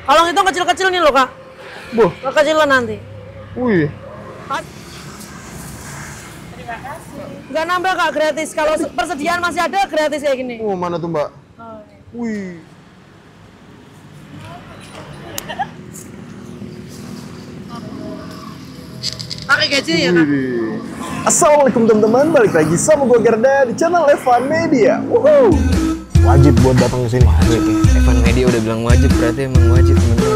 Kalau itu kecil-kecil nih loh, Kak. Boh. Kecilan nanti. Wih. Terima kasih. Nggak nambah, Kak, gratis. Kalau persediaan masih ada, gratis kayak gini. Oh, mana tuh, Mbak? Oh, wih. pakai gaji ya, Kak? Assalamualaikum teman-teman, balik lagi sama gue Gerda di channel Evan Media. Woohoo! Wajib buat datang ke sini. Wajib ya. Evan Media udah bilang wajib, berarti emang wajib teman-teman.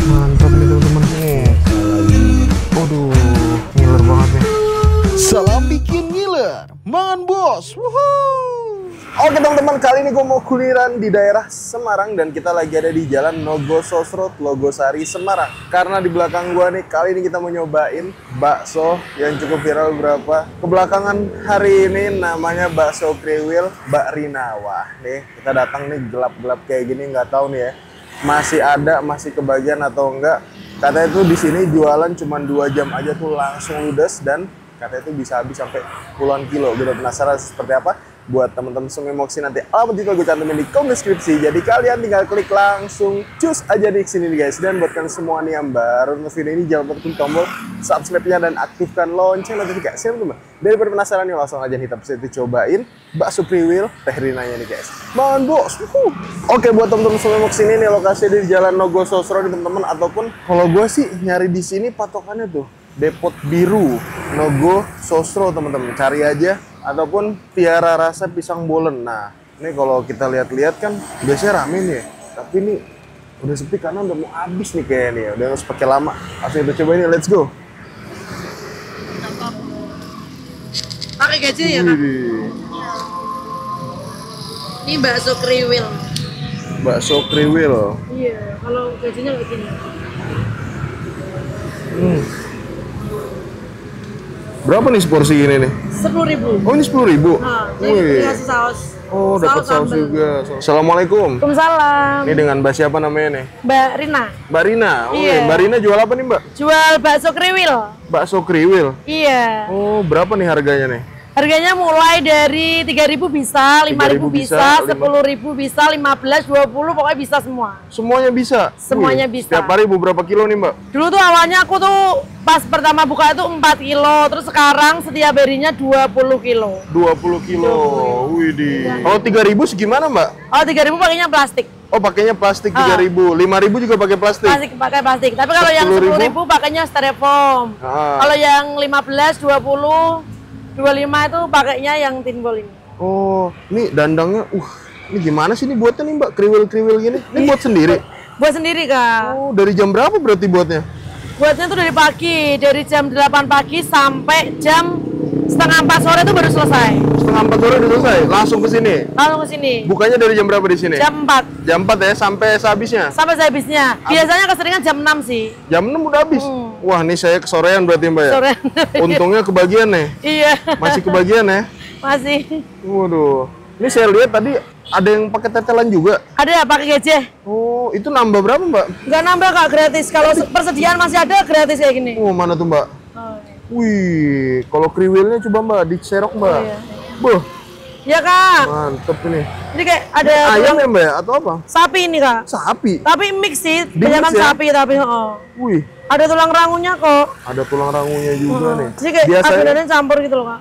Mantap nih teman-teman. Lagi. Waduh, ngiler banget nih. Salam bikin ngiler, mangan bos. Woohoo! Oke teman-teman, kali ini gue mau kulineran di daerah Semarang dan kita lagi ada di Jalan Nogosos Road, Logosari, Semarang. Karena di belakang gue nih, kali ini kita mau nyobain bakso yang cukup viral beberapa kebelakangan hari ini, namanya bakso kriwil Mbak Rina. Wah, nih kita datang nih gelap-gelap kayak gini, nggak tahu nih ya masih ada, masih kebagian atau enggak. Katanya tuh di sini jualan cuma 2 jam aja tuh langsung ludes dan katanya tuh bisa habis sampai puluhan kilo. Gue udah penasaran seperti apa. Buat teman-teman semua moksi nanti alamat itu gue cantumin di kolom deskripsi. Jadi kalian tinggal klik langsung cus aja di sini nih guys. Dan buat kalian semua nih yang baru nonton video ini, jangan lupa tekan tombol subscribe-nya dan aktifkan lonceng notifikasi teman-teman. Daripada penasaran nih, langsung aja hitam itu cobain bakso kriwil Teh Rinanya nih guys. Man bos. Oke, buat teman-teman semua moksi ini nih lokasi di Jalan Nogosos Road teman-teman, ataupun kalau gue sih nyari di sini patokannya tuh Depot Biru Nogosos Road teman-teman. Cari aja, ataupun Tiara Rasa Pisang Bolen. Nah, ini kalau kita lihat-lihat kan biasanya rame nih, tapi ini udah sepi karena udah mau habis nih kayaknya nih. Udah harus pakai lama. Langsung kita coba ini, let's go. Pakai gaji ya, Kak? Ini bakso kriwil. Bakso kriwil. Iya, kalau gajinya kayak gini. Berapa nih seporsi gini nih? 10.000. Oh, ini 10.000. Nah, ini dikasih saus. Oh, dapat saus juga. Assalamualaikum. Waalaikumsalam. Ini dengan Mbak siapa namanya nih? Mbak Rina. Mbak Rina. Oh, iya. Mbak Rina jual apa nih, Mbak? Jual bakso kriwil. Bakso kriwil. Iya. Oh, berapa nih harganya nih? Harganya mulai dari 3.000 bisa, 5.000 bisa, 10.000 bisa, 15, 20, pokoknya bisa semua. Semuanya bisa? Semuanya bisa. Setiap hari beberapa kilo nih, Mbak? Dulu tuh awalnya aku tuh pas pertama buka itu 4 kilo, terus sekarang setiap harinya 20 kilo. 20 kilo. Widih. Kalau 3.000 segimana, Mbak? Oh, 3.000 pakainya plastik. Oh, pakainya plastik 3.000. 5.000 juga pakai plastik? Pakai plastik. Tapi kalau yang 10.000 pakainya styrofoam. Kalau yang 15, 20, 25 itu pakainya yang tin bol ini. Oh, ini dandangnya, ini gimana sih ini buatnya nih Mbak? Kriwil-kriwil gini? Ini buat sendiri? Buat sendiri, Kak. Oh, dari jam berapa berarti buatnya? Buatnya tuh dari pagi, dari jam 8 pagi sampai jam setengah 4 sore itu baru selesai. Setengah 4 sore udah selesai? Langsung ke sini? Langsung ke sini. Bukanya dari jam berapa di sini? Jam 4. Jam 4 ya, sampai sehabisnya? Sampai sehabisnya. Biasanya keseringan jam 6 sih. Jam 6 udah habis? Wah, ini saya kesorean berarti Mbak ya? Sorean. Untungnya kebagian nih. Iya. Masih kebagian ya? Masih. Waduh. Ini saya lihat tadi ada yang pakai tetelan juga. Ada ya, pakai gece. Oh, itu nambah berapa Mbak? Nggak nambah, Kak, gratis. Kalau persediaan masih ada, gratis kayak gini. Oh, mana tuh Mbak? Oh, wih, kalau kriwilnya coba Mbak, diserok Mbak. iya. Boh. Ya, Kak. Mantep ini. Ini kayak ada ayam ya Mbak ya? Atau apa? sapi ini, Kak. Sapi? Tapi mix sih, Mix banyak ya? sapi tapi Wih, ada tulang rangunya kok. ada tulang rangunya juga nih. Jadi kayak Biasanya adonannya campur gitu loh, Kak.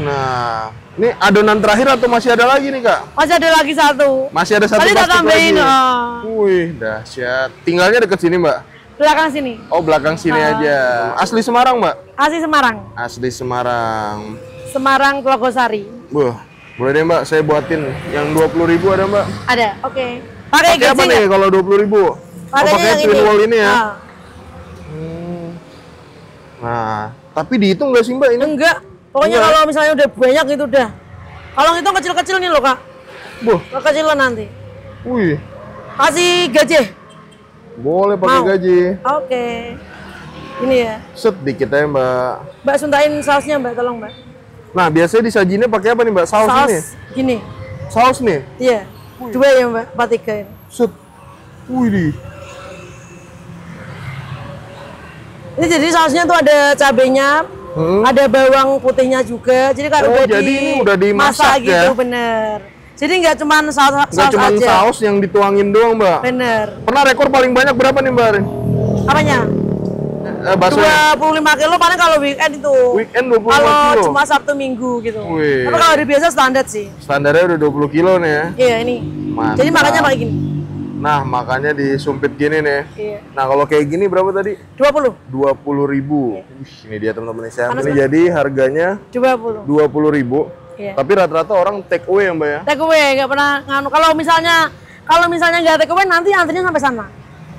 Nah, ini adonan terakhir atau masih ada lagi nih Kak? Masih ada lagi satu. Masih ada satu Tadi tak plastik tambahin. lagi. Wih, dahsyat. Tinggalnya deket sini Mbak? Belakang sini. Oh, belakang sini aja. Asli Semarang Mbak? Asli Semarang. Asli Semarang. Semarang Logosari. Boleh deh Mbak, saya buatin yang 20.000 ada Mbak? Ada, oke. Pakai Pakai apa nih kalau 20.000? Pakainya yang twin ini. wall ini ya? Nah, tapi dihitung nggak sih Mbak ini? Enggak. Pokoknya kalau misalnya udah banyak gitu udah. Kalau itu kecil-kecil nih loh, Kak. Kecilan nanti. Wih. Kasih gaji. Boleh pakai gaji. Oke. Ini ya. Set dikit ya Mbak. Mbak suntain sausnya, Mbak, tolong, Mbak. Nah, biasanya disajinnya pakai apa nih Mbak? Saus ini? Gini. Saus nih? Iya. 2 ya, Mbak. 4, 3 ini. Set. Wih. Ini jadi sausnya tuh ada cabenya, ada bawang putihnya juga. Jadi kalau jadi ini udah dimasak gitu, ya? bener. Jadi nggak cuma saus cuma aja. saus yang dituangin doang, Mbak. Bener. Pernah rekor paling banyak berapa nih, Mbak? Apanya? Bakso 25 kilo paling kalau weekend itu. Weekend 25 kalau kilo? cuma Sabtu Minggu gitu. Wih. Tapi kalau hari biasa standar sih. Standarnya udah 20 kilo nih ya? Iya ini. Mantap. Jadi makanya pakai gini. Nah, makanya disumpit gini nih. Iya. Nah, kalau kayak gini berapa tadi? 20. 20.000. Ini dia teman-teman saya. Panas, Ini Mbak? jadi harganya 20. 20.000. Iya. Tapi rata-rata orang take away ya, Mbak ya? Take away nggak pernah nganu. Kalau misalnya nggak take away nanti antrinya sampai sana.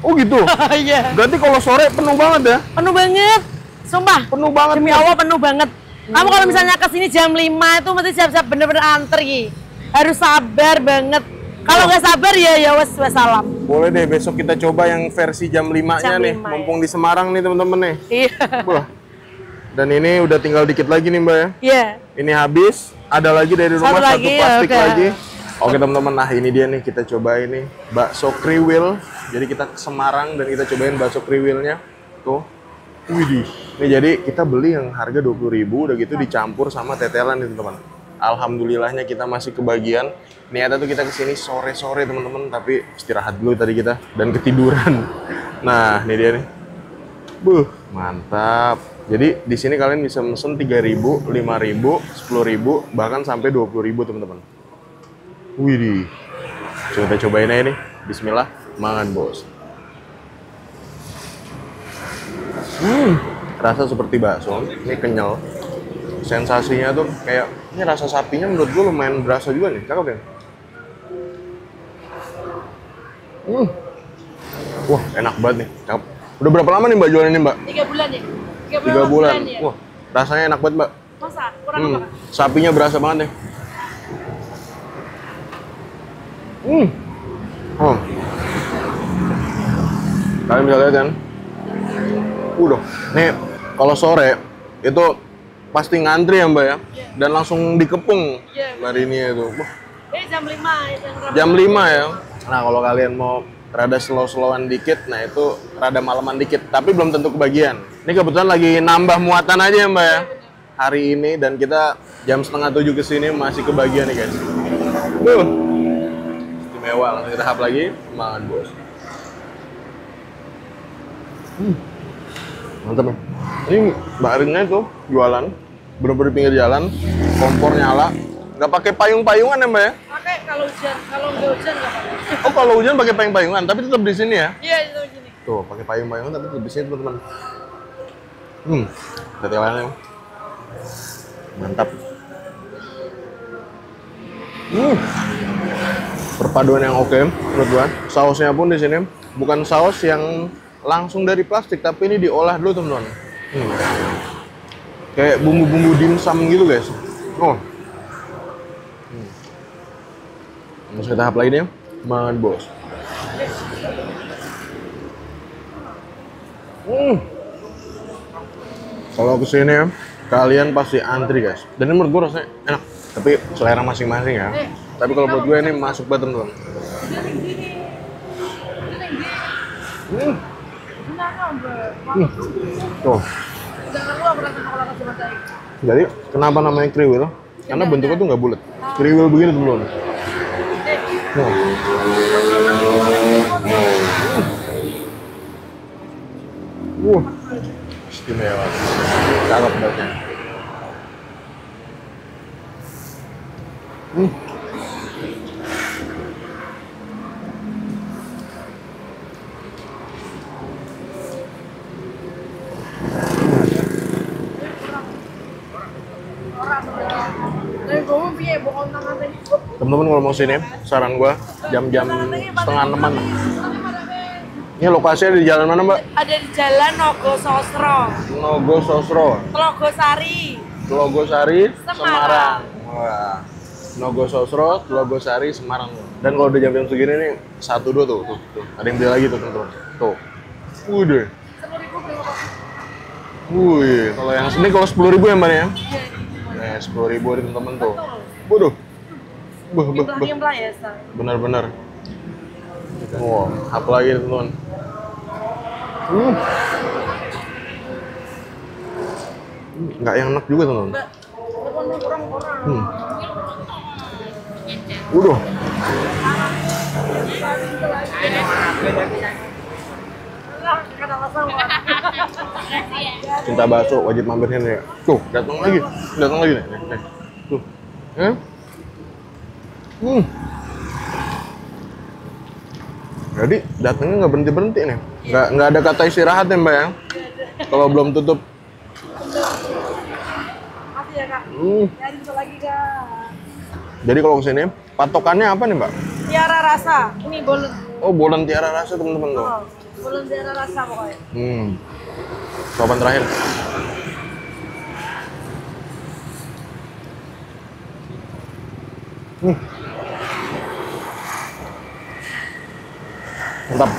Oh gitu? Iya. Berarti kalau sore penuh banget ya? Penuh banget. Sumpah. Penuh banget. Demi Allah penuh banget. Kamu kalau misalnya kesini jam 5 itu mesti siap-siap bener-bener antri. Harus sabar banget. Kalau nggak sabar ya wes salam. Boleh deh besok kita coba yang versi jam 5-nya Jam nih. 5, Mumpung di Semarang nih teman-teman nih. Iya. Wah. Dan ini udah tinggal dikit lagi nih, Mbak ya. Iya. Ini habis, ada lagi dari rumah Satu satu lagi, plastik udah. lagi. Oke teman-teman, nah ini dia nih kita coba ini bakso kriwil. Jadi kita ke Semarang dan kita cobain bakso kriwilnya. Tuh. Widih. Ini jadi kita beli yang harga 20.000 udah gitu dicampur sama tetelan nih teman-teman. Alhamdulillahnya kita masih kebagian. Niatnya tuh kita kesini sore-sore teman-teman, tapi istirahat dulu tadi kita dan ketiduran. Nah, ini dia nih. Mantap. Jadi di sini kalian bisa mesen 3.000, 5.000, 10.000, bahkan sampai 20.000 teman-teman. Widih. Coba kita cobain aja nih. Bismillah, mangan bos. Rasa seperti bakso. Ini kenyal. Sensasinya tuh kayak ini rasa sapinya menurut gue lumayan berasa juga nih. Cakep ya. Wah, enak banget nih. Cakep. Udah berapa lama nih Mbak jualan ini, Mbak? 3 bulan ya. 3 bulan. Ya. Wah, rasanya enak banget, Mbak. Masa? Kurang apa? Sapinya berasa banget nih. Kalian bisa lihat kan? Nih kalau sore itu pasti ngantri ya Mbak ya, dan langsung dikepung hari ini itu. Jam 5 itu. Jam 5 ya. Nah kalau kalian mau rada slow-slowan dikit, nah itu rada malaman dikit, tapi belum tentu kebagian. Ini kebetulan lagi nambah muatan aja ya Mbak ya hari ini, dan kita jam 6:30 kesini masih kebagian nih guys. Istimewa, langsung kita hap lagi, makan bos. Mantap nih. Ini Mbak Arinnya itu jualan bener-bener pinggir jalan, kompor nyala, nggak pakai payung-payungan ya Mbak ya? Pakai kalau hujan, kalau nggak hujan nggak pakai. Oh kalau hujan pakai payung-payungan, tapi tetap di sini ya? Iya itu gini. Tuh pakai payung-payungan tapi tetap di sini teman-teman. Tetelannya mantap. Perpaduan yang oke menurut gua. Sausnya pun di sini bukan saus yang langsung dari plastik, tapi ini diolah dulu teman-teman. Kayak bumbu-bumbu dimsum gitu guys. Masih kita tahap lagi nih, makan bos. Kalau kesini kalian pasti antri guys. Dan ini menurut gue rasanya enak. Tapi selera masing-masing ya. Tapi kalau menurut gue ini masuk banget teman-teman. Tuh. Jadi kenapa namanya kriwil? Karena bentuknya tuh nggak bulat. Kriwil begini teman-teman. Istimewa. Cakep banget. Teman-teman kalau mau sini, saran gua jam-jam 5:30. Ini lokasinya di jalan mana, Mbak? Ada di Jalan Nogososro. Nogososro. Tlogosari. Tlogosari, Semarang. Wah. Nogososro, Tlogosari, Semarang. Dan kalau udah jam-jam segini nih, 1-2 tuh. Ada yang beli lagi tuh, teman-teman. Tuh. Udah. 10.000 berapa? Wih, kalau yang ini kalau 10.000 ya, Mbak ya? Nah, 10.000 nih teman-teman tuh. Waduh. Gimplang ya, Sa. Benar-benar. Wow, apa lagi teman-teman? Nggak yang enak juga teman-teman. Udah. Cinta bakso wajib mampir sini ya. Tuh, datang lagi nih. Tuh. Jadi datangnya nggak berhenti nih. Nggak ada kata istirahat ya Mbak ya. Kalau belum tutup. Masih ya Kak. Nyari lagi Kak. Jadi kalau kesini patokannya apa nih Mbak? Tiara rasa. Ini bolen. Oh, bolen tiara rasa teman-teman tuh. Oh, bolen tiara rasa pokoknya. Jawaban terakhir. Mantap.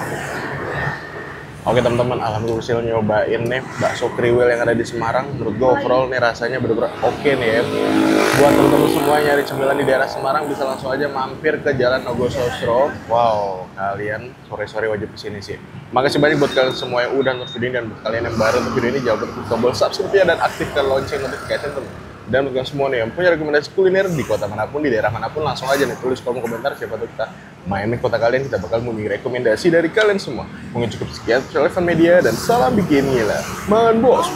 Oke teman-teman, alhamdulillah berhasil nyobain nih bakso kriwil yang ada di Semarang. Menurut gue overall nih rasanya bener-bener oke nih ya. Buat teman-teman semua yang nyari cemilan di daerah Semarang bisa langsung aja mampir ke Jalan Nogososro. Wow, kalian sore-sore wajib kesini sih. Makasih banyak buat kalian semua yang udah nonton video ini, dan buat kalian yang baru nonton video ini jangan lupa klik tombol subscribe dan aktifkan lonceng notification teman. Dan untuk kalian semua nih yang punya rekomendasi kuliner di kota manapun, di daerah manapun, langsung aja nih tulis kolom komentar, siapa tahu kita main ke kota kalian, kita bakal memilih rekomendasi dari kalian semua. Mungkin cukup sekian, Televan Media, dan salam bikin gila. Mangan bos!